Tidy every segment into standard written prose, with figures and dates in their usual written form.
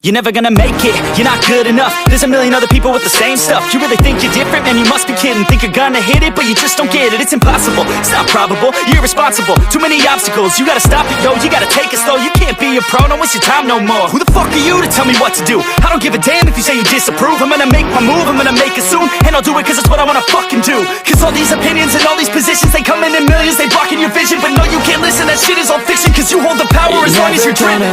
you're never gonna make it. You're not good enough, there's a million other people with the same stuff. You really think you're different? Man, you must be kidding. Think you're gonna hit it, but you just don't get it. It's impossible, it's not probable, you're irresponsible. Too many obstacles, you gotta stop it, yo. You gotta take it slow, you can't be a pro. Don't waste your time no more. Who the fuck are you to tell me what to do? I don't give a damn if you say you disapprove. I'm gonna make my move, I'm gonna make it soon. And I'll do it cause it's what I wanna fucking do. Cause all these opinions and all these positions, they come in millions, they blocking your vision. But no, you can't listen, that shit is all fiction. Cause you hold the power as long as you're driven.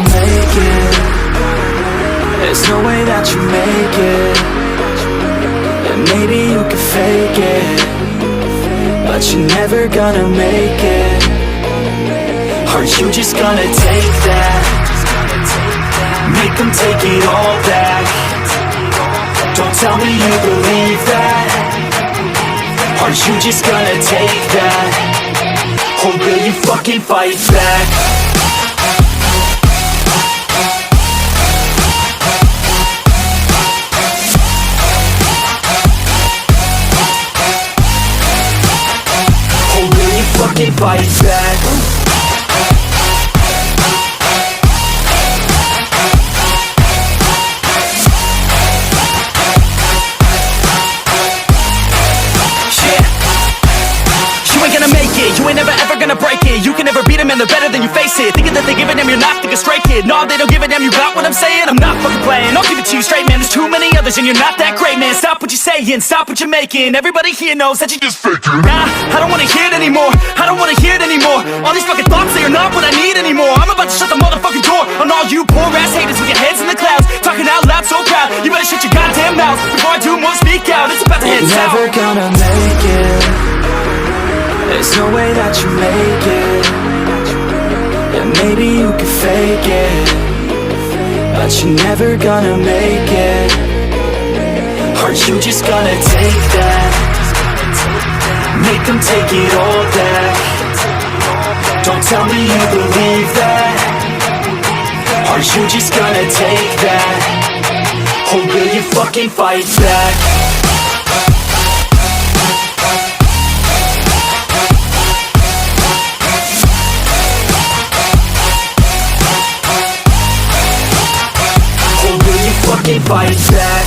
There's no way that you make it. And maybe you can fake it, but you're never gonna make it. Are you just gonna take that? Make them take it all back. Don't tell me you believe that. Are you just gonna take that? Or will you fucking fight back? Fucking fight back. You ain't never ever gonna break it. You can never beat them and they're better than you face it. Thinking that they give a damn, you're not, think a straight kid. No, they don't give a damn, you got what I'm saying? I'm not fucking playing, I'll give it to you straight, man. There's too many others and you're not that great, man. Stop what you're saying, stop what you're making. Everybody here knows that you just faking. Nah, I don't wanna hear it anymore, I don't wanna hear it anymore. All these fucking thoughts, they are not what I need anymore. I'm about to shut the motherfucking door on all you poor ass haters with your heads in the clouds, talking out loud so proud. You better shut your goddamn mouth before I do more speak out. It's about to head south. Never gonna make it. There's no way that you make it. And maybe you can fake it, but you're never gonna make it. Are you just gonna take that? Make them take it all back. Don't tell me you believe that. Are you just gonna take that? Or will you fucking fight back? Fucking fight back.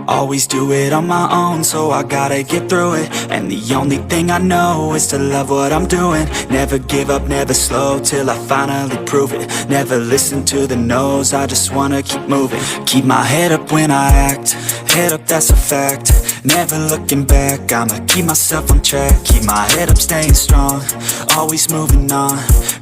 Always do it on my own, so I gotta get through it. And the only thing I know is to love what I'm doing. Never give up, never slow, till I finally prove it. Never listen to the no's, I just wanna keep moving. Keep my head up when I act, head up, that's a fact. Never looking back, I'ma keep myself on track. Keep my head up, staying strong, always moving on.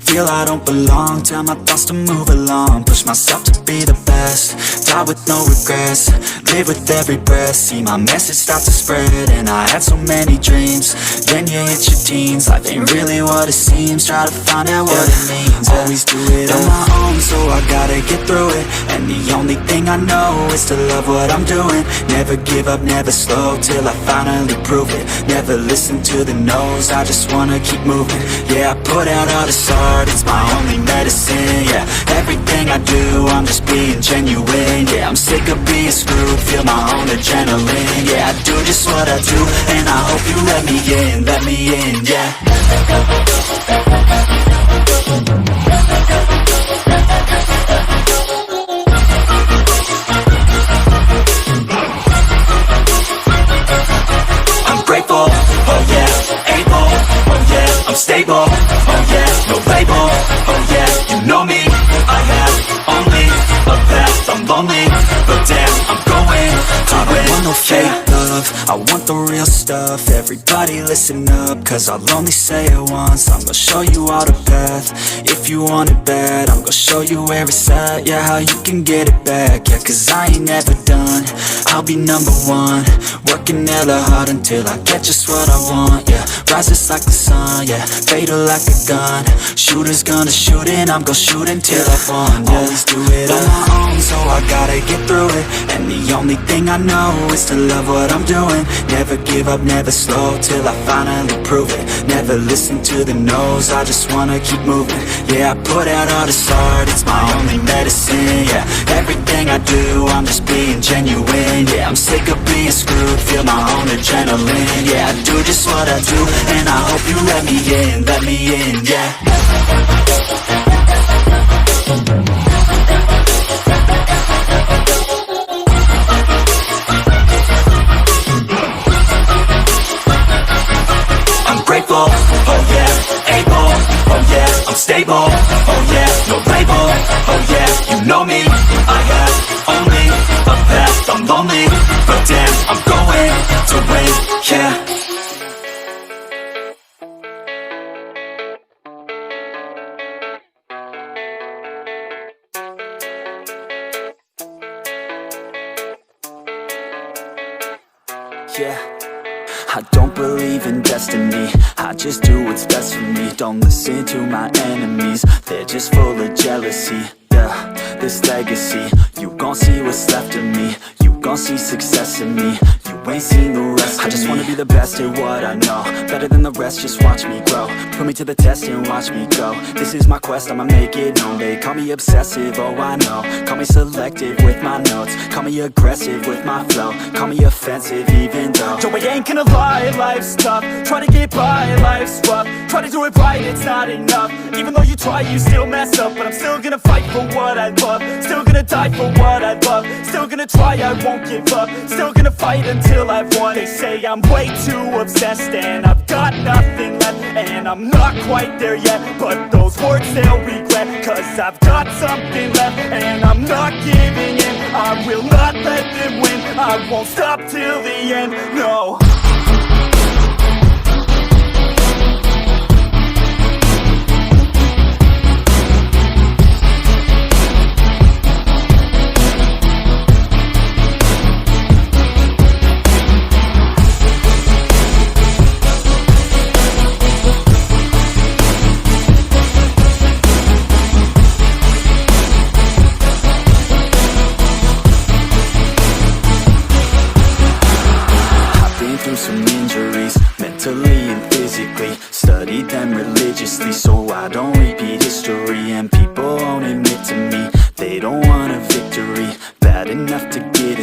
Feel I don't belong, tell my thoughts to move along. Push myself to be the best, die with no regrets. Live with every breath, see my message start to spread. And I had so many dreams, then you hit your teens. Life ain't really what it seems, try to find out what it means. Always do it on my own, so I gotta get through it. And the only thing I know is to love what I'm doing. Never give up, never slow, till I finally prove it. Never listen to the no's, I just wanna keep moving. Yeah, I put out all this art, it's my only medicine. Yeah, everything I do, I'm just being genuine. Yeah, I'm sick of being screwed, feel my own adrenaline. Yeah, I do just what I do, and I hope you let me in, yeah. I'm grateful, oh yeah, able, oh yeah, I'm stable, oh yeah, no label, oh yeah, you know me, I have only a path, I'm lonely, but damn, I'm going to win. I don't want no fake love, I want the real stuff. stuff. Everybody listen up, cause I'll only say it once. I'm gonna show you all the path. If you want it bad, I'm gonna show you where it's at. Yeah, how you can get it back. Yeah, cause I ain't never done. I'll be number one, working hella hard until I get just what I want. Yeah, rises like the sun, yeah, fatal like a gun. Shooters gonna shoot and I'm gonna shoot until I won. Yeah, always do it on my own, so I gotta get through it. And the only thing I know is to love what I'm doing. Never give up, never slow, till I finally prove it. Never listen to the no's, I just wanna keep moving. Yeah, I put out all this art, it's my only medicine. Yeah, everything I do, I'm just being genuine. Yeah, I'm sick of being screwed, feel my own adrenaline. Yeah, I do just what I do, and I hope you let me in, yeah. I'm grateful, oh yeah, able, oh yeah, I'm stable, oh yeah, no label, oh yeah, you know me, I have only a path, I'm lonely, but damn, I'm going to win, yeah. Yeah, I don't believe in destiny, I just do what's best for me. Don't listen to my enemies, they're just full of jealousy. Yeah, this legacy, you gon' see what's left of me. You gon' see success in me, you ain't seen the rest of me. I just wanna be the best at what I know, better than the rest, just watch me grow. Put me to the test and watch me go. This is my quest, I'ma make it known. They call me obsessive, oh I know. Call me selective with my notes, call me aggressive with my flow, call me offensive even though yo, I ain't gonna lie, life's tough. Try to get by, life's rough. Try to do it right, it's not enough. Even though you try, you still mess up. But I'm still gonna fight for what I love, still gonna die for what I love, still gonna try, I won't give up, still gonna fight until I've won. They say I'm way too obsessed and I've got nothing left, and I'm not quite there yet, but those words they'll regret, cause I've got something left and I'm not giving in. I will not let them win, I won't stop till the end, no. Some injuries, mentally and physically, studied them religiously so I don't repeat history. And people won't admit to me they don't want a victory, bad enough to get